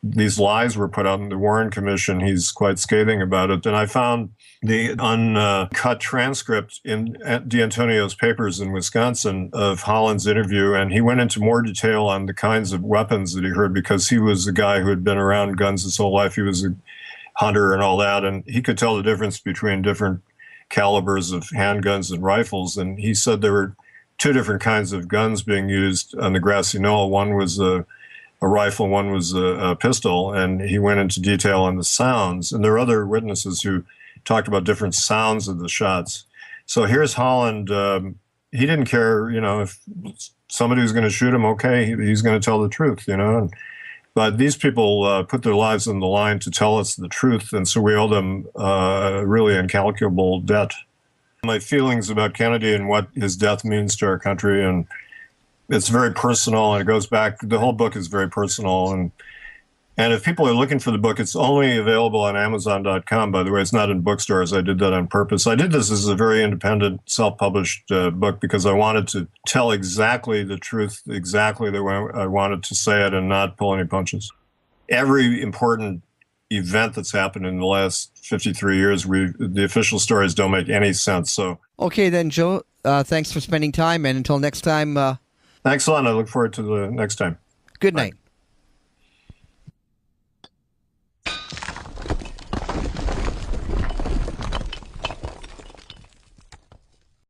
these lies were put out in the Warren Commission. He's quite scathing about it. And I found the uncut transcript in D'Antonio's papers in Wisconsin of Holland's interview, and he went into more detail on the kinds of weapons that he heard, because he was a guy who had been around guns his whole life. He was a hunter and all that, and he could tell the difference between different calibers of handguns and rifles. And he said there were two different kinds of guns being used on the grassy knoll. One was a rifle, one was a pistol, and he went into detail on the sounds. And there are other witnesses who talked about different sounds of the shots. So here's Holland. He didn't care, if somebody was going to shoot him, okay, he's going to tell the truth, But these people put their lives on the line to tell us the truth, and so we owe them a really incalculable debt. My feelings about Kennedy and what his death means to our country, and it's very personal, and it goes back, the whole book is very personal, and if people are looking for the book, it's only available on Amazon.com, by the way. It's not in bookstores. I did that on purpose. I did this as a very independent, self-published book because I wanted to tell exactly the truth, exactly the way I wanted to say it, and not pull any punches. Every important event that's happened in the last 53 years, the official stories don't make any sense. So, okay, then, Joe, thanks for spending time, and until next time. Thanks a lot. I look forward to the next time. Good night. Bye.